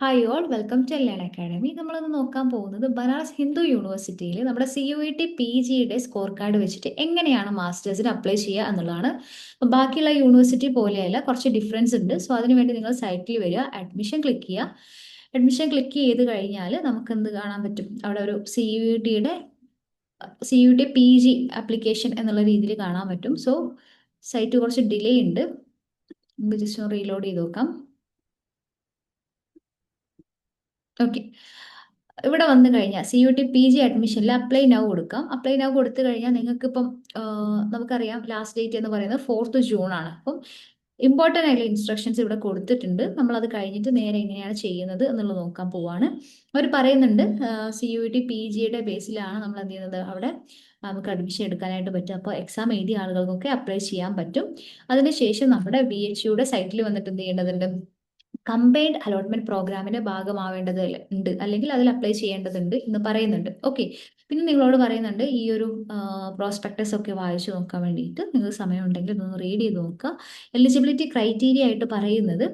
Hi all welcome to Learn Academy. നമ്മളിന്ന് നോക്കാൻ പോകുന്നത് ബനാറസ് ഹിന്ദു യൂണിവേഴ്സിറ്റിയിൽ നമ്മുടെ CUET PGയുടെ സ്കോർ കാർഡ് വെച്ചിട്ട് എങ്ങനെയാണ് മാസ്റ്റേഴ്സിന് അപ്ലൈ ചെയ്യുക എന്നുള്ളതാണ്. അപ്പോൾ ബാക്കിയുള്ള യൂണിവേഴ്സിറ്റി പോലെയല്ല, കുറച്ച് ഡിഫറൻസ് ഉണ്ട്. സോ അതിനുവേണ്ടി നിങ്ങൾ സൈറ്റിൽ വരിക, അഡ്മിഷൻ ക്ലിക്ക് ചെയ്യുക. അഡ്മിഷൻ ക്ലിക്ക് ചെയ്ത് കഴിഞ്ഞാൽ നമുക്ക് എന്ത് കാണാൻ പറ്റും? അവിടെ ഒരു CUET PG ആപ്ലിക്കേഷൻ എന്നുള്ള രീതിയിൽ കാണാൻ പറ്റും. സോ സൈറ്റ് കുറച്ച് ഡിലേ ഉണ്ട്. നമുക്ക് ജസ്റ്റ് ഒന്ന് റീലോഡ് ചെയ്ത് നോക്കാം. ഓക്കെ, ഇവിടെ വന്നു കഴിഞ്ഞാൽ CUET PG അഡ്മിഷനിൽ അപ്ലൈ നൗ കൊടുക്കാം. അപ്ലൈ നൗ കൊടുത്തു കഴിഞ്ഞാൽ നിങ്ങൾക്ക് ഇപ്പം നമുക്കറിയാം ലാസ്റ്റ് ഡേറ്റ് എന്ന് പറയുന്നത് 4th ജൂൺ ആണ്. അപ്പം ഇമ്പോർട്ടൻ്റ് ആയിട്ടുള്ള ഇൻസ്ട്രക്ഷൻസ് ഇവിടെ കൊടുത്തിട്ടുണ്ട്. നമ്മൾ അത് കഴിഞ്ഞിട്ട് നേരെ എങ്ങനെയാണ് ചെയ്യുന്നത് എന്നുള്ളത് നോക്കാൻ പോവാണ്. അവർ പറയുന്നുണ്ട് CUET PGയുടെ ബേസിലാണ് നമ്മൾ എന്ത് ചെയ്യുന്നത്, അവിടെ നമുക്ക് അഡ്മിഷൻ എടുക്കാനായിട്ട് പറ്റും. അപ്പോൾ എക്സാം എഴുതിയ ആളുകൾക്കൊക്കെ അപ്ലൈ ചെയ്യാൻ പറ്റും. അതിനുശേഷം നമ്മുടെ BHUയുടെ സൈറ്റിൽ വന്നിട്ട് എന്ത് ചെയ്യേണ്ടതുണ്ട്, കമ്പൈൻഡ് അലോട്ട്മെന്റ് പ്രോഗ്രാമിന്റെ ഭാഗമാവേണ്ടത് ഉണ്ട്, അല്ലെങ്കിൽ അതിൽ അപ്ലൈ ചെയ്യേണ്ടതുണ്ട് എന്ന് പറയുന്നുണ്ട്. ഓക്കെ, പിന്നെ നിങ്ങളോട് പറയുന്നുണ്ട് ഈ ഒരു പ്രോസ്പെക്ടസ് ഒക്കെ വായിച്ചു നോക്കാൻ വേണ്ടിയിട്ട് നിങ്ങൾക്ക് സമയം ഉണ്ടെങ്കിൽ ഇതൊന്ന് റീഡ് ചെയ്ത് നോക്കുക. എലിജിബിലിറ്റി ക്രൈറ്റീരിയ ആയിട്ട് പറയുന്നത്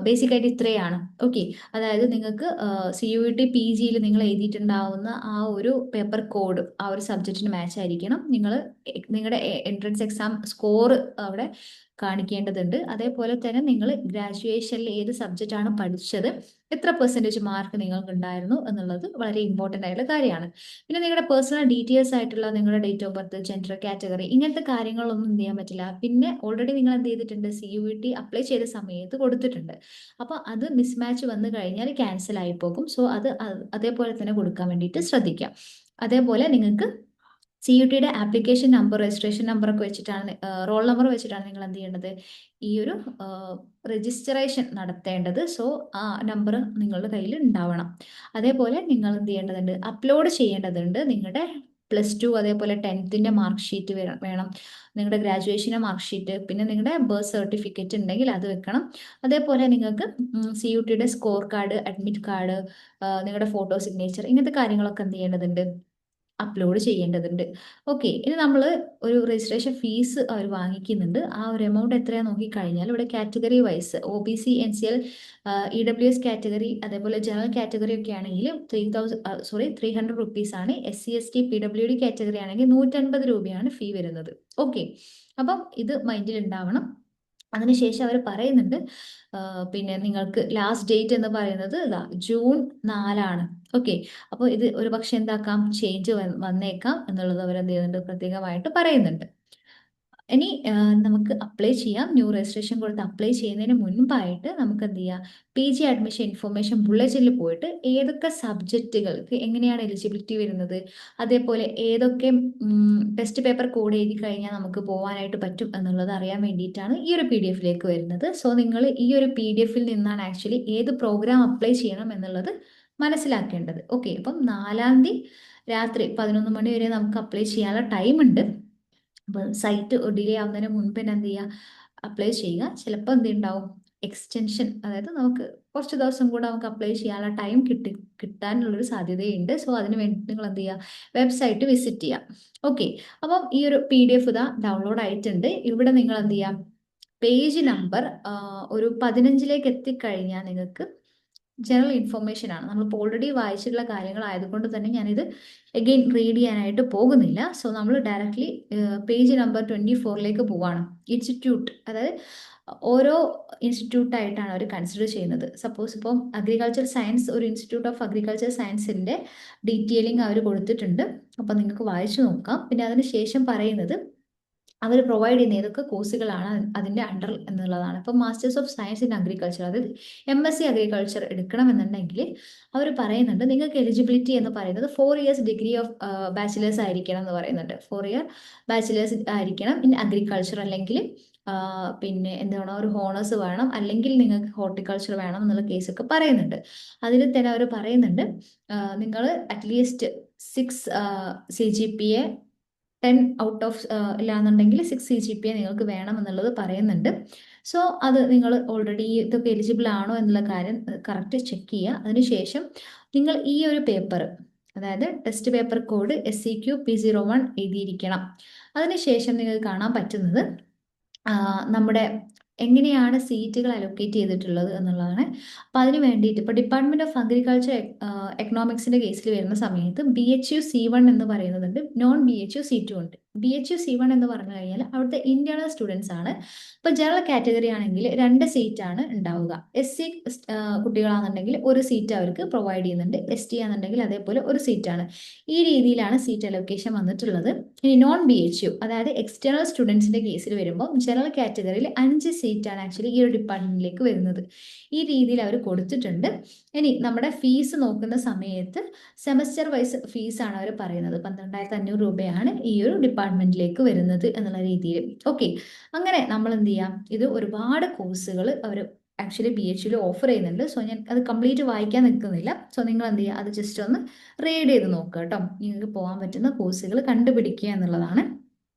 ബേസിക് ആയിട്ട് ഇത്രയാണ്. ഓക്കെ, അതായത് നിങ്ങൾക്ക് CUET PGയിൽ നിങ്ങൾ എഴുതിയിട്ടുണ്ടാവുന്ന ആ ഒരു പേപ്പർ കോഡ് ആ ഒരു സബ്ജക്റ്റിന് മാച്ച് ആയിരിക്കണം. നിങ്ങളുടെ എൻട്രൻസ് എക്സാം സ്കോർ അവിടെ കാണിക്കേണ്ടതുണ്ട്. അതേപോലെ തന്നെ നിങ്ങൾ ഗ്രാജുവേഷനിൽ ഏത് സബ്ജക്റ്റ് ആണ് പഠിച്ചത്, എത്ര പെർസെൻറ്റേജ് മാർക്ക് നിങ്ങൾക്ക് ഉണ്ടായിരുന്നു എന്നുള്ളത് വളരെ ഇമ്പോർട്ടൻ്റ് ആയിട്ടുള്ള കാര്യമാണ്. പിന്നെ നിങ്ങളുടെ പേഴ്സണൽ ഡീറ്റെയിൽസ് ആയിട്ടുള്ള നിങ്ങളുടെ date of birth, gender category, ഇങ്ങനത്തെ കാര്യങ്ങളൊന്നും എന്ത് ചെയ്യാൻ പറ്റില്ല. പിന്നെ ഓൾറെഡി നിങ്ങൾ എന്ത് ചെയ്തിട്ടുണ്ട്, CUET അപ്ലൈ ചെയ്ത സമയത്ത് കൊടുത്തിട്ടുണ്ട്. അപ്പോൾ അത് മിസ്മാച്ച് വന്നു കഴിഞ്ഞാൽ ക്യാൻസൽ ആയി പോകും. സോ അതേപോലെ തന്നെ കൊടുക്കാൻ വേണ്ടിയിട്ട് ശ്രദ്ധിക്കാം. അതേപോലെ നിങ്ങൾക്ക് CUETയുടെ ആപ്ലിക്കേഷൻ നമ്പർ, രജിസ്ട്രേഷൻ നമ്പർ ഒക്കെ വെച്ചിട്ടാണ്, റോൾ നമ്പർ വെച്ചിട്ടാണ് നിങ്ങൾ എന്ത് ചെയ്യേണ്ടത്, ഈ ഒരു രജിസ്ട്രേഷൻ നടത്തേണ്ടത്. സോ ആ നമ്പർ നിങ്ങളുടെ കയ്യിൽ ഉണ്ടാവണം. അതേപോലെ നിങ്ങൾ എന്ത് ചെയ്യേണ്ടതുണ്ട്, അപ്ലോഡ് ചെയ്യേണ്ടതുണ്ട് നിങ്ങളുടെ +2 അതേപോലെ 10th മാർക്ക് ഷീറ്റ് വേണം, നിങ്ങളുടെ ഗ്രാജുവേഷൻ്റെ മാർക്ക് ഷീറ്റ്, പിന്നെ നിങ്ങളുടെ ബർത്ത് സർട്ടിഫിക്കറ്റ് ഉണ്ടെങ്കിൽ അത് വെക്കണം. അതേപോലെ നിങ്ങൾക്ക് CUETയുടെ സ്കോർ കാർഡ്, അഡ്മിറ്റ് കാർഡ്, നിങ്ങളുടെ ഫോട്ടോ സിഗ്നേച്ചർ, ഇങ്ങനത്തെ കാര്യങ്ങളൊക്കെ എന്ത് ചെയ്യേണ്ടതുണ്ട്, അപ്ലോഡ് ചെയ്യേണ്ടതുണ്ട്. ഓക്കെ, ഇനി നമ്മൾ ഒരു രജിസ്ട്രേഷൻ ഫീസ് അവർ വാങ്ങിക്കുന്നുണ്ട്. ആ ഒരു എമൗണ്ട് എത്രയാണെന്ന് നോക്കിക്കഴിഞ്ഞാൽ ഇവിടെ category wise OBC NCL EWS category അതേപോലെ ജനറൽ കാറ്റഗറി ഒക്കെ ആണെങ്കിൽ 300 റുപ്പീസ് ആണ്. SC ST PWD കാറ്റഗറി ആണെങ്കിൽ 150 രൂപയാണ് ഫീ വരുന്നത്. ഓക്കെ, അപ്പം ഇത് മൈൻഡിൽ ഉണ്ടാവണം. അതിനുശേഷം അവർ പറയുന്നുണ്ട് പിന്നെ നിങ്ങൾക്ക് ലാസ്റ്റ് ഡേറ്റ് എന്ന് പറയുന്നത് ജൂൺ 4 ഓക്കെ, അപ്പോൾ ഇത് ഒരു പക്ഷെ എന്താക്കാം, ചേഞ്ച് വന്നേക്കാം എന്നുള്ളത് അവർ എന്ത് ചെയ്യുന്നുണ്ട്, പ്രത്യേകമായിട്ട് പറയുന്നുണ്ട്. ഇനി നമുക്ക് അപ്ലൈ ചെയ്യാം. ന്യൂ രജിസ്ട്രേഷൻ കൊടുത്ത് അപ്ലൈ ചെയ്യുന്നതിന് മുൻപായിട്ട് നമുക്ക് എന്ത് ചെയ്യാം, PG അഡ്മിഷൻ ഇൻഫർമേഷൻ ബുള്ളറ്റിൽ പോയിട്ട് ഏതൊക്കെ സബ്ജക്റ്റുകൾക്ക് എങ്ങനെയാണ് എലിജിബിലിറ്റി വരുന്നത്, അതേപോലെ ഏതൊക്കെ ടെസ്റ്റ് പേപ്പർ കോഡ് എഴുതി കഴിഞ്ഞാൽ നമുക്ക് പോകാനായിട്ട് പറ്റും എന്നുള്ളത് അറിയാൻ വേണ്ടിയിട്ടാണ് ഈ ഒരു PDF വരുന്നത്. സോ നിങ്ങൾ ഈ ഒരു PDF നിന്നാണ് ആക്ച്വലി ഏത് പ്രോഗ്രാം അപ്ലൈ ചെയ്യണം എന്നുള്ളത് മനസ്സിലാക്കേണ്ടത്. ഓക്കെ, അപ്പം 4 രാത്രി 11 മണി വരെ നമുക്ക് അപ്ലൈ ചെയ്യാനുള്ള ടൈം ഉണ്ട്. അപ്പോൾ സൈറ്റ് ഡിലേ ആവുന്നതിന് മുൻപ് തന്നെ എന്ത് ചെയ്യുക, അപ്ലൈ ചെയ്യുക. ചിലപ്പോൾ എന്ത് ഉണ്ടാവും, എക്സ്റ്റൻഷൻ, അതായത് നമുക്ക് കുറച്ച് ദിവസം കൂടെ നമുക്ക് അപ്ലൈ ചെയ്യാനുള്ള ടൈം കിട്ടാനുള്ളൊരു സാധ്യതയുണ്ട്. സോ അതിന് വേണ്ടി നിങ്ങൾ എന്ത് ചെയ്യുക, വെബ്സൈറ്റ് വിസിറ്റ് ചെയ്യുക. ഓക്കെ, അപ്പം ഈ ഒരു PDF ഇതാ ഡൗൺലോഡ് ആയിട്ടുണ്ട്. ഇവിടെ നിങ്ങൾ എന്ത് ചെയ്യാം, പേജ് നമ്പർ ഒരു 15 എത്തിക്കഴിഞ്ഞാൽ നിങ്ങൾക്ക് ജനറൽ ഇൻഫർമേഷൻ ആണ്. നമ്മളിപ്പോൾ ഓൾറെഡി വായിച്ചിട്ടുള്ള കാര്യങ്ങളായതുകൊണ്ട് തന്നെ ഞാനിത് അഗെയിൻ റീഡ് ചെയ്യാനായിട്ട് പോകുന്നില്ല. സോ നമ്മൾ ഡയറക്റ്റ്ലി പേജ് നമ്പർ 24 പോവാണ്. ഇൻസ്റ്റിറ്റ്യൂട്ട്, അതായത് ഓരോ ഇൻസ്റ്റിറ്റ്യൂട്ടായിട്ടാണ് അവർ കൺസിഡർ ചെയ്യുന്നത്. സപ്പോസ് ഇപ്പം അഗ്രികൾച്ചർ സയൻസ്, ഒരു ഇൻസ്റ്റിറ്റ്യൂട്ട് ഓഫ് അഗ്രികൾച്ചർ സയൻസിൻ്റെ ഡീറ്റെയിലിംഗ് അവർ കൊടുത്തിട്ടുണ്ട്. അപ്പം നിങ്ങൾക്ക് വായിച്ചു നോക്കാം. പിന്നെ അതിന് ശേഷം പറയുന്നത് അവർ പ്രൊവൈഡ് ചെയ്യുന്ന ഏതൊക്കെ കോഴ്സുകളാണ് അതിൻ്റെ അണ്ടർ എന്നുള്ളതാണ്. ഇപ്പം masters of science in agriculture, അതായത് MSc അഗ്രികൾച്ചർ എടുക്കണമെന്നുണ്ടെങ്കിൽ അവർ പറയുന്നുണ്ട് നിങ്ങൾക്ക് എലിജിബിലിറ്റി എന്ന് പറയുന്നത് 4 years ഡിഗ്രി ഓഫ് ബാച്ചിലേഴ്സ് ആയിരിക്കണം എന്ന് പറയുന്നുണ്ട്. 4 year ബാച്ചിലേഴ്സ് ആയിരിക്കണം ഇൻ അഗ്രികൾച്ചർ, അല്ലെങ്കിൽ പിന്നെ എന്താണ് ഒരു ഹോണേഴ്സ് വേണം, അല്ലെങ്കിൽ നിങ്ങൾക്ക് ഹോർട്ടിക്കൾച്ചർ വേണം എന്നുള്ള കേസൊക്കെ പറയുന്നുണ്ട്. അതിൽ തന്നെ അവർ പറയുന്നുണ്ട് നിങ്ങൾ അറ്റ്ലീസ്റ്റ് 6 CGPA 10 ഔട്ട് ഓഫ് ഇല്ലാന്നുണ്ടെങ്കിൽ 6 CGPA നിങ്ങൾക്ക് വേണം എന്നുള്ളത് പറയുന്നുണ്ട്. സോ അത് നിങ്ങൾ ഓൾറെഡി ഇതൊക്കെ എലിജിബിൾ ആണോ എന്നുള്ള കാര്യം കറക്റ്റ് ചെക്ക് ചെയ്യുക. അതിനുശേഷം നിങ്ങൾ ഈ ഒരു പേപ്പർ, അതായത് test paper code SEQ P01 എഴുതിയിരിക്കണം. അതിനുശേഷം നിങ്ങൾക്ക് കാണാൻ പറ്റുന്നത് നമ്മുടെ എങ്ങനെയാണ് സീറ്റുകൾ അലൊക്കേറ്റ് ചെയ്തിട്ടുള്ളത് എന്നുള്ളതാണ്. അപ്പം അതിന് വേണ്ടിയിട്ട് ഇപ്പോൾ ഡിപ്പാർട്ട്മെന്റ് ഓഫ് അഗ്രികൾച്ചർ എക്കണോമിക്സിന്റെ കേസിൽ വരുന്ന സമയത്ത് BHU C1 എന്ന് പറയുന്നതുണ്ട്, നോൺ BHU C2 ഉണ്ട്. BHU C1 എന്ന് പറഞ്ഞു കഴിഞ്ഞാൽ അവിടുത്തെ ഇന്റേണൽ സ്റ്റുഡൻസ് ആണ്. ഇപ്പോൾ ജനറൽ കാറ്റഗറി ആണെങ്കിൽ 2 സീറ്റാണ് ഉണ്ടാവുക. SC കുട്ടികളാണെന്നുണ്ടെങ്കിൽ 1 സീറ്റ് അവർക്ക് പ്രൊവൈഡ് ചെയ്യുന്നുണ്ട്. ST ആണെന്നുണ്ടെങ്കിൽ അതേപോലെ 1 സീറ്റാണ്. ഈ രീതിയിലാണ് സീറ്റ് അലൊക്കേഷൻ വന്നിട്ടുള്ളത്. ഇനി നോൺ BHU അതായത് എക്സ്റ്റേണൽ സ്റ്റുഡൻസിന്റെ കേസിൽ വരുമ്പോൾ ജനറൽ കാറ്റഗറിയിൽ 5 സീറ്റാണ് ആക്ച്വലി ഈ ഒരു ഡിപ്പാർട്ട്മെന്റിലേക്ക് വരുന്നത്. ഈ രീതിയിൽ അവർ കൊടുത്തിട്ടുണ്ട്. ഇനി നമ്മുടെ ഫീസ് നോക്കുന്ന സമയത്ത് സെമസ്റ്റർ വൈസ് ഫീസാണ് അവർ പറയുന്നത്. 12,500 രൂപയാണ് ഈ ഒരു ഡിപ്പാർട്ട്മെന്റിലേക്ക് വരുന്നത് എന്നുള്ള രീതിയിൽ. ഓക്കെ, അങ്ങനെ നമ്മൾ എന്ത് ചെയ്യാം, ഇത് ഒരുപാട് കോഴ്സുകൾ അവർ ആക്ച്വലി BHUവിൽ ഓഫർ ചെയ്യുന്നുണ്ട്. സോ ഞാൻ അത് കംപ്ലീറ്റ് വായിക്കാൻ നിൽക്കുന്നില്ല. സോ നിങ്ങൾ എന്ത് ചെയ്യുക, അത് ജസ്റ്റ് ഒന്ന് റീഡ് ചെയ്ത് നോക്കുക കേട്ടോ. നിങ്ങൾക്ക് പോകാൻ പറ്റുന്ന കോഴ്സുകൾ കണ്ടുപിടിക്കുക എന്നുള്ളതാണ്.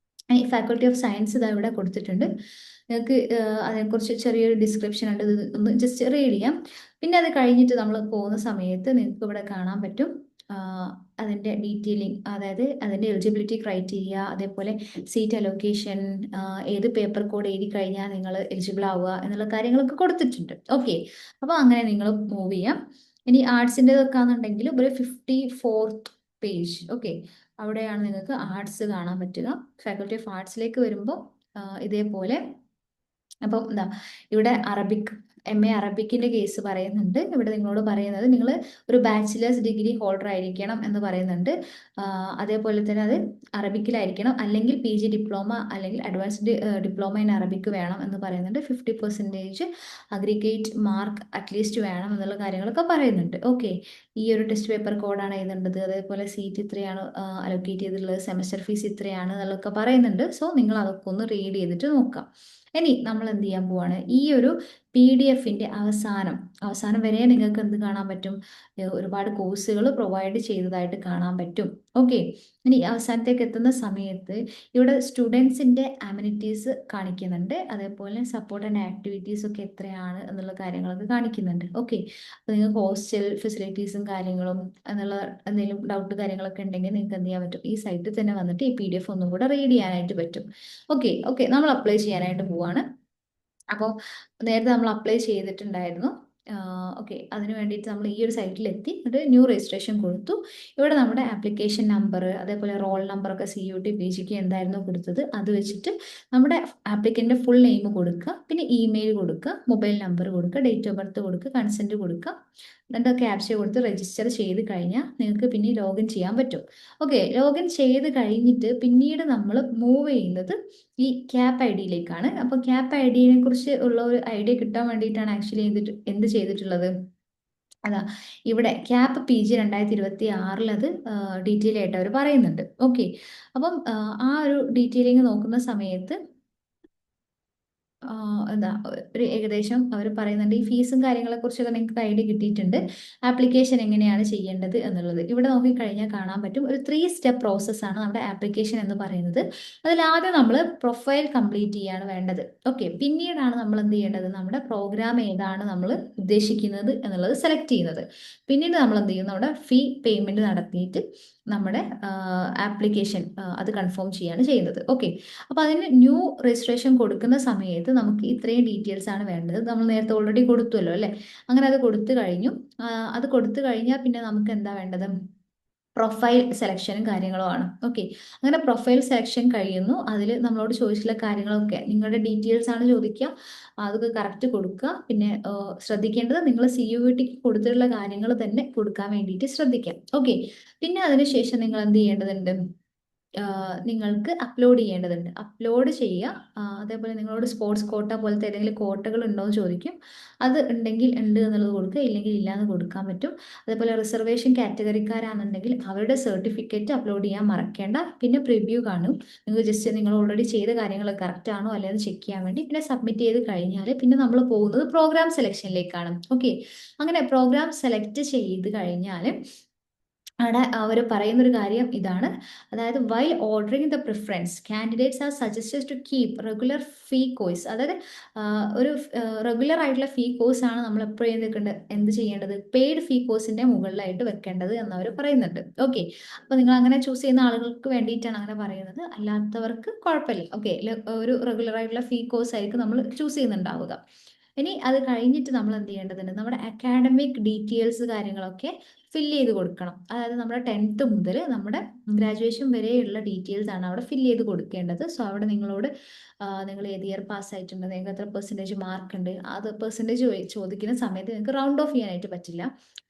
ഫാക്കൽറ്റി ഓഫ് സയൻസ് ഇതാ ഇവിടെ കൊടുത്തിട്ടുണ്ട്. നിങ്ങൾക്ക് അതിനെക്കുറിച്ച് ചെറിയൊരു ഡിസ്ക്രിപ്ഷൻ ഉണ്ട്, ഇത് ഒന്ന് ജസ്റ്റ് റീഡ് ചെയ്യാം. പിന്നെ അത് കഴിഞ്ഞിട്ട് നമ്മൾ പോകുന്ന സമയത്ത് നിങ്ങൾക്ക് ഇവിടെ കാണാൻ പറ്റും അതിൻ്റെ ഡീറ്റെയിലിംഗ്, അതായത് അതിൻ്റെ എലിജിബിലിറ്റി ക്രൈറ്റീരിയ, അതേപോലെ സീറ്റ് അലൊക്കേഷൻ, ഏത് പേപ്പർ കോഡ് എഴുതി കഴിഞ്ഞാൽ നിങ്ങൾ എലിജിബിൾ ആവുക എന്നുള്ള കാര്യങ്ങളൊക്കെ കൊടുത്തിട്ടുണ്ട്. ഓക്കെ, അപ്പോൾ അങ്ങനെ നിങ്ങൾ മൂവ് ചെയ്യാം. ഇനി ആർട്സിൻ്റെതൊക്കെ ആണെന്നുണ്ടെങ്കിൽ ഒരു 54th പേജ്. ഓക്കെ, അവിടെയാണ് നിങ്ങൾക്ക് ആർട്സ് കാണാൻ പറ്റുക. ഫാക്കൽറ്റി ഓഫ് ആർട്സിലേക്ക് വരുമ്പോൾ ഇതേപോലെ. അപ്പം എന്താ ഇവിടെ അറബിക് MA അറബിക്കിന്റെ കേസ് പറയുന്നുണ്ട്. ഇവിടെ നിങ്ങളോട് പറയുന്നത് നിങ്ങൾ ഒരു ബാച്ചിലേഴ്സ് ഡിഗ്രി ഹോൾഡർ ആയിരിക്കണം എന്ന് പറയുന്നുണ്ട്. അതേപോലെ തന്നെ അത് അറബിക്കിലായിരിക്കണം, അല്ലെങ്കിൽ PG ഡിപ്ലോമ അല്ലെങ്കിൽ അഡ്വാൻസ്ഡ് ഡിപ്ലോമ ഇൻ അറബിക്ക് വേണം എന്ന് പറയുന്നുണ്ട്. 50% അഗ്രിഗേറ്റ് മാർക്ക് അറ്റ്ലീസ്റ്റ് വേണം എന്നുള്ള കാര്യങ്ങളൊക്കെ പറയുന്നുണ്ട്. ഓക്കെ, ഈ ഒരു ടെസ്റ്റ് പേപ്പർ കോഡാണ് എഴുതേണ്ടത്, അതേപോലെ സീറ്റ് ഇത്രയാണ് അലൊക്കേറ്റ് ചെയ്തിട്ടുള്ളത്, സെമസ്റ്റർ ഫീസ് ഇത്രയാണ് എന്നുള്ളതൊക്കെ പറയുന്നുണ്ട്. സോ നിങ്ങൾ അതൊക്കെ ഒന്ന് റീഡ് ചെയ്തിട്ട് നോക്കാം. ഇനി നമ്മൾ എന്ത് ചെയ്യാൻ പോവാണ്, ഈ ഒരു PDF-ന്റെ അവസാനം വരെ നിങ്ങൾക്ക് എന്ത് കാണാൻ പറ്റും, ഒരുപാട് കോഴ്സുകൾ പ്രൊവൈഡ് ചെയ്തതായിട്ട് കാണാൻ പറ്റും. ഓക്കെ, ഇനി അവസാനത്തേക്ക് എത്തുന്ന സമയത്ത് ഇവിടെ സ്റ്റുഡൻസിൻ്റെ അമ്യൂണിറ്റീസ് കാണിക്കുന്നുണ്ട്, അതേപോലെ സപ്പോർട്ട് ആൻഡ് ആക്ടിവിറ്റീസ് ഒക്കെ എത്രയാണ് എന്നുള്ള കാര്യങ്ങളൊക്കെ കാണിക്കുന്നുണ്ട്. ഓക്കെ, അപ്പോൾ നിങ്ങൾക്ക് ഹോസ്റ്റൽ ഫെസിലിറ്റീസും കാര്യങ്ങളും എന്നുള്ള എന്തെങ്കിലും ഡൗട്ട് കാര്യങ്ങളൊക്കെ ഉണ്ടെങ്കിൽ നിങ്ങൾക്ക് എന്ത് ചെയ്യാൻ പറ്റും, ഈ സൈറ്റിൽ തന്നെ വന്നിട്ട് ഈ PDF ഒന്നും കൂടെ റീഡ് ചെയ്യാനായിട്ട് പറ്റും. ഓക്കെ ഓക്കെ, നമ്മൾ അപ്ലൈ ചെയ്യാനായിട്ട് പോവാണ്. അപ്പോൾ നേരത്തെ നമ്മൾ അപ്ലൈ ചെയ്തിട്ടുണ്ടായിരുന്നു. ഓക്കെ, അതിന് വേണ്ടിയിട്ട് നമ്മൾ ഈ ഒരു സൈറ്റിലെത്തി, എന്നിട്ട് ന്യൂ രജിസ്ട്രേഷൻ കൊടുത്തു. ഇവിടെ നമ്മുടെ ആപ്ലിക്കേഷൻ നമ്പർ, അതേപോലെ റോൾ നമ്പറൊക്കെ CUT PGക്ക് എന്തായിരുന്നു കൊടുത്തത് അത് വെച്ചിട്ട് നമ്മുടെ ആപ്ലിക്കൻ്റെ ഫുൾ നെയിം കൊടുക്കുക, പിന്നെ ഇമെയിൽ കൊടുക്കുക, മൊബൈൽ നമ്പർ കൊടുക്കുക, ഡേറ്റ് ഓഫ് ബർത്ത് കൊടുക്കുക, കൺസെൻറ്റ് കൊടുക്കുക, എന്നിട്ട് ക്യാപ്ച കൊടുത്ത് രജിസ്റ്റർ ചെയ്ത് കഴിഞ്ഞാൽ നിങ്ങൾക്ക് പിന്നെ ലോഗിൻ ചെയ്യാൻ പറ്റും. ഓക്കെ, ലോഗിൻ ചെയ്ത് കഴിഞ്ഞിട്ട് പിന്നീട് നമ്മൾ മൂവ് ചെയ്യുന്നത് ഈ CAP ID-യിലേക്കാണ്. അപ്പോൾ CAP ID-നെ കുറിച്ച് ഉള്ള ഒരു ഐഡിയ കിട്ടാൻ വേണ്ടിയിട്ടാണ് ആക്ച്വലി എന്ത് ചെയ്തിട്ടുള്ളത്, അതാ ഇവിടെ CAP PG 2026 അത് ഡീറ്റെയിൽ ആയിട്ട് അവർ പറയുന്നുണ്ട്. ഓക്കെ, അപ്പം ആ ഒരു ഡീറ്റെയിലിംഗ് നോക്കുന്ന സമയത്ത് എന്താ ഒരു ഏകദേശം അവർ പറയുന്നുണ്ട്. ഈ ഫീസും കാര്യങ്ങളെ കുറിച്ചൊക്കെ നിങ്ങൾക്ക് ഐഡിയ കിട്ടിയിട്ടുണ്ട്. ആപ്ലിക്കേഷൻ എങ്ങനെയാണ് ചെയ്യേണ്ടത് എന്നുള്ളത് ഇവിടെ നോക്കിക്കഴിഞ്ഞാൽ കാണാൻ പറ്റും. ഒരു 3 സ്റ്റെപ്പ് പ്രോസസ്സാണ് നമ്മുടെ ആപ്ലിക്കേഷൻ എന്ന് പറയുന്നത്. അതിലാദ്യം നമ്മൾ പ്രൊഫൈൽ കംപ്ലീറ്റ് ചെയ്യാണ് വേണ്ടത്. ഓക്കെ, പിന്നീടാണ് നമ്മൾ എന്ത് ചെയ്യേണ്ടത്, നമ്മുടെ പ്രോഗ്രാം ഏതാണ് നമ്മൾ ഉദ്ദേശിക്കുന്നത് എന്നുള്ളത് സെലക്ട് ചെയ്യുന്നത്. പിന്നീട് നമ്മൾ എന്ത് ചെയ്യും, നമ്മുടെ ഫീ പേയ്മെന്റ് നടത്തിയിട്ട് നമ്മുടെ ആപ്ലിക്കേഷൻ അത് കൺഫേം ചെയ്യാണ് ചെയ്യുന്നത്. ഓക്കെ, അപ്പോൾ അതിന് ന്യൂ രജിസ്ട്രേഷൻ കൊടുക്കുന്ന സമയത്ത് നമുക്ക് ഇത്രയും ഡീറ്റെയിൽസ് ആണ് വേണ്ടത്. നമ്മൾ നേരത്തെ ഓൾറെഡി കൊടുത്തുവല്ലോ അല്ലേ, അങ്ങനെ അത് കൊടുത്തു കഴിഞ്ഞു. അത് കൊടുത്തു കഴിഞ്ഞാൽ പിന്നെ നമുക്ക് എന്താ വേണ്ടത്, പ്രൊഫൈൽ സെലക്ഷനും കാര്യങ്ങളുമാണ്. ഓക്കെ, അങ്ങനെ പ്രൊഫൈൽ സെലക്ഷൻ കഴിയുന്നു. അതിൽ നമ്മളോട് ചോദിച്ചിട്ടുള്ള കാര്യങ്ങളൊക്കെ നിങ്ങളുടെ ഡീറ്റെയിൽസ് ആണ് ചോദിക്കുക, അതൊക്കെ കറക്റ്റ് കൊടുക്കുക. പിന്നെ ശ്രദ്ധിക്കേണ്ടത് നിങ്ങൾ CUETക്ക് കൊടുത്തിട്ടുള്ള കാര്യങ്ങൾ തന്നെ കൊടുക്കാൻ വേണ്ടിയിട്ട് ശ്രദ്ധിക്കാം. ഓക്കെ, പിന്നെ അതിനുശേഷം നിങ്ങൾ എന്ത് ചെയ്യേണ്ടതുണ്ട്, നിങ്ങൾക്ക് അപ്ലോഡ് ചെയ്യേണ്ടതുണ്ട്. അപ്ലോഡ് ചെയ്യുക. അതേപോലെ നിങ്ങളോട് സ്പോർട്സ് കോട്ട പോലത്തെ ഏതെങ്കിലും കോട്ടകൾ ഉണ്ടോ എന്ന് ചോദിക്കും. അത് ഉണ്ടെങ്കിൽ ഉണ്ട് എന്നുള്ളത് കൊടുക്കുക, ഇല്ലെങ്കിൽ ഇല്ല എന്ന് കൊടുക്കാൻ പറ്റും. അതേപോലെ റിസർവേഷൻ കാറ്റഗറിക്കാരാണെന്നുണ്ടെങ്കിൽ അവരുടെ സർട്ടിഫിക്കറ്റ് അപ്ലോഡ് ചെയ്യാൻ മറക്കേണ്ട. പിന്നെ പ്രിവ്യൂ കാണും, നിങ്ങൾ ജസ്റ്റ് നിങ്ങൾ ഓൾറെഡി ചെയ്ത കാര്യങ്ങൾ കറക്റ്റ് ആണോ അല്ലെന്ന് ചെക്ക് ചെയ്യാൻ വേണ്ടി. പിന്നെ സബ്മിറ്റ് ചെയ്ത് കഴിഞ്ഞാൽ പിന്നെ നമ്മൾ പോകുന്നത് പ്രോഗ്രാം സെലക്ഷനിലേക്കാണ്. ഓക്കെ, അങ്ങനെ പ്രോഗ്രാം സെലക്ട് ചെയ്ത് കഴിഞ്ഞാൽ അവിടെ അവർ പറയുന്നൊരു കാര്യം ഇതാണ്, അതായത് while ordering the preference candidates are suggested to keep regular fee course. അതായത് ഒരു റെഗുലർ ആയിട്ടുള്ള ഫീ കോഴ്സ് ആണ് നമ്മൾ എപ്പോഴും എന്ത് ചെയ്യേണ്ടത്, പെയ്ഡ് ഫീ കോഴ്സിന്റെ മുകളിലായിട്ട് വെക്കേണ്ടത് എന്നവർ പറയുന്നുണ്ട്. ഓക്കെ, അപ്പോൾ നിങ്ങൾ അങ്ങനെ ചൂസ് ചെയ്യുന്ന ആളുകൾക്ക് വേണ്ടിയിട്ടാണ് അങ്ങനെ പറയുന്നത്, അല്ലാത്തവർക്ക് കുഴപ്പമില്ല. ഓക്കെ, ഒരു റെഗുലർ ആയിട്ടുള്ള ഫീ കോഴ്സ് ആയിരിക്കും നമ്മൾ ചൂസ് ചെയ്യുന്നുണ്ടാവുക. ഇനി അത് കഴിഞ്ഞിട്ട് നമ്മൾ എന്ത് ചെയ്യേണ്ടതുണ്ട്, നമ്മുടെ അക്കാഡമിക് ഡീറ്റെയിൽസ് കാര്യങ്ങളൊക്കെ ഫില്ല് ചെയ്ത് കൊടുക്കണം. അതായത് നമ്മുടെ 10th മുതൽ നമ്മുടെ ഗ്രാജുവേഷൻ വരെയുള്ള ഡീറ്റെയിൽസ് ആണ് അവിടെ ഫില്ല് ചെയ്ത് കൊടുക്കേണ്ടത്. സോ അവിടെ നിങ്ങളോട് നിങ്ങൾ ഏത് ഇയർ പാസ് ആയിട്ടുണ്ട്, നിങ്ങൾക്ക് എത്ര പെർസെൻറ്റേജ് മാർക്ക് ഉണ്ട്, അത് പെർസെൻറ്റേജ് ചോദിക്കുന്ന സമയത്ത് നിങ്ങൾക്ക് റൗണ്ട് ഓഫ് ചെയ്യാനായിട്ട് പറ്റില്ല.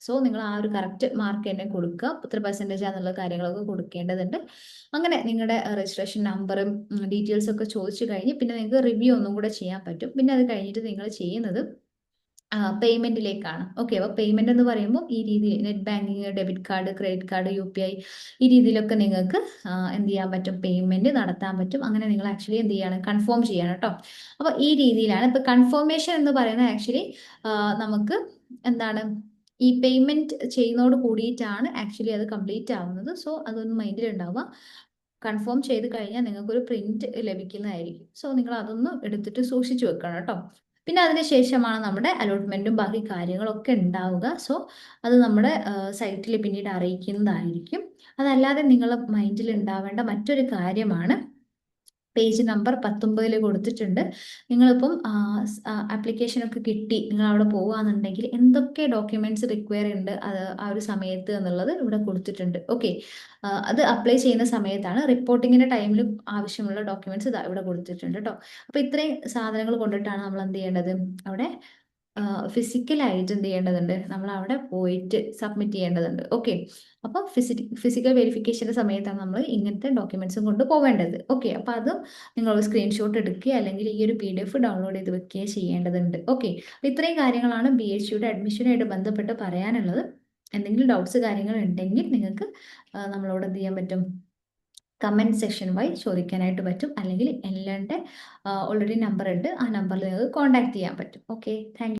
സോ നിങ്ങൾ ആ ഒരു കറക്റ്റ് മാർക്ക് തന്നെ കൊടുക്കുക, എത്ര പെർസെൻറ്റേജ് ആണെന്നുള്ള കാര്യങ്ങളൊക്കെ കൊടുക്കേണ്ടതുണ്ട്. അങ്ങനെ നിങ്ങളുടെ രജിസ്ട്രേഷൻ നമ്പറും ഡീറ്റെയിൽസും ഒക്കെ ചോദിച്ചു കഴിഞ്ഞ് പിന്നെ നിങ്ങൾക്ക് റിവ്യൂ ഒന്നും കൂടെ ചെയ്യാൻ പറ്റും. പിന്നെ അത് കഴിഞ്ഞിട്ട് നിങ്ങൾ ചെയ്യുന്നത് പേയ്മെന്റിലേക്കാണ്. ഓക്കെ, അപ്പോൾ പേയ്മെന്റ് എന്ന് പറയുമ്പോൾ ഈ രീതിയിൽ net banking, debit card, credit card, UPI ഈ രീതിയിലൊക്കെ നിങ്ങൾക്ക് എന്ത് ചെയ്യാൻ പറ്റും, പേയ്മെന്റ് നടത്താൻ പറ്റും. അങ്ങനെ നിങ്ങൾ ആക്ച്വലി എന്ത് ചെയ്യാണ്, കൺഫേം ചെയ്യണം കേട്ടോ. അപ്പോൾ ഈ രീതിയിലാണ് ഇപ്പൊ കൺഫർമേഷൻ എന്ന് പറയുന്നത്. ആക്ച്വലി നമുക്ക് എന്താണ്, ഈ പേയ്മെന്റ് ചെയ്യുന്നതോട് കൂടിയിട്ടാണ് ആക്ച്വലി അത് കംപ്ലീറ്റ് ആവുന്നത്. സോ അതൊന്ന് മൈൻഡിൽ ഉണ്ടാവുക. കൺഫേം ചെയ്ത് കഴിഞ്ഞാൽ നിങ്ങൾക്കൊരു പ്രിന്റ് ലഭിക്കുന്നതായിരിക്കും. സോ നിങ്ങൾ അതൊന്ന് എടുത്തിട്ട് സൂക്ഷിച്ചു വെക്കണം കേട്ടോ. പിന്നെ അതിന് ശേഷമാണ് നമ്മുടെ അലോട്ട്മെന്റും ബാക്കി കാര്യങ്ങളൊക്കെ ഉണ്ടാവുക. സോ അത് നമ്മുടെ സൈറ്റിൽ പിന്നീട് അറിയിക്കുന്നതായിരിക്കും. അതല്ലാതെ നിങ്ങൾ മൈൻഡിൽ ഉണ്ടാവേണ്ട മറ്റൊരു കാര്യമാണ്, പേജ് നമ്പർ 19 കൊടുത്തിട്ടുണ്ട്. നിങ്ങളിപ്പം ആപ്ലിക്കേഷൻ ഒക്കെ കിട്ടി നിങ്ങൾ അവിടെ പോവുകയാണെന്നുണ്ടെങ്കിൽ എന്തൊക്കെ ഡോക്യുമെന്റ്സ് റിക്വയർ ഉണ്ട് അത് ആ ഒരു സമയത്ത് എന്നുള്ളത് ഇവിടെ കൊടുത്തിട്ടുണ്ട്. ഓക്കെ, അത് അപ്ലൈ ചെയ്യുന്ന സമയത്താണ്, റിപ്പോർട്ടിങ്ങിന്റെ ടൈമിൽ ആവശ്യമുള്ള ഡോക്യുമെന്റ്സ് ഇവിടെ കൊടുത്തിട്ടുണ്ട് കേട്ടോ. അപ്പോൾ ഇത്രയും സാധനങ്ങൾ കൊണ്ടിട്ടാണ് നമ്മൾ എന്ത് ചെയ്യേണ്ടത്, അവിടെ ഫിസിക്കലായിട്ട് എന്ത് ചെയ്യേണ്ടതുണ്ട്, നമ്മൾ അവിടെ പോയിട്ട് സബ്മിറ്റ് ചെയ്യേണ്ടതുണ്ട്. ഓക്കെ, അപ്പോൾ ഫിസിക്കൽ വെരിഫിക്കേഷൻ്റെ സമയത്താണ് നമ്മൾ ഇങ്ങനത്തെ ഡോക്യുമെന്റ്സും കൊണ്ട് പോവേണ്ടത്. ഓക്കെ, അപ്പോൾ അത് നിങ്ങൾ സ്ക്രീൻഷോട്ട് എടുക്കുക അല്ലെങ്കിൽ ഈ ഒരു PDF ഡൗൺലോഡ് ചെയ്ത് വെക്കുകയോ ചെയ്യേണ്ടതുണ്ട്. ഓക്കെ, അപ്പോൾ ഇത്രയും കാര്യങ്ങളാണ് BHUയുടെ അഡ്മിഷനായിട്ട് ബന്ധപ്പെട്ട് പറയാനുള്ളത്. എന്തെങ്കിലും ഡൗട്ട്സ് കാര്യങ്ങൾ ഉണ്ടെങ്കിൽ നിങ്ങൾക്ക് നമ്മളോട് എന്ത് ചെയ്യാൻ പറ്റും, കമൻറ്റ് സെക്ഷൻ വഴി ചോദിക്കാനായിട്ട് പറ്റും. അല്ലെങ്കിൽ എൻ്റെ ഓൾറെഡി നമ്പർ ഉണ്ട്, ആ നമ്പറിൽ നിങ്ങൾക്ക് കോൺടാക്ട് ചെയ്യാൻ പറ്റും. Okay, thank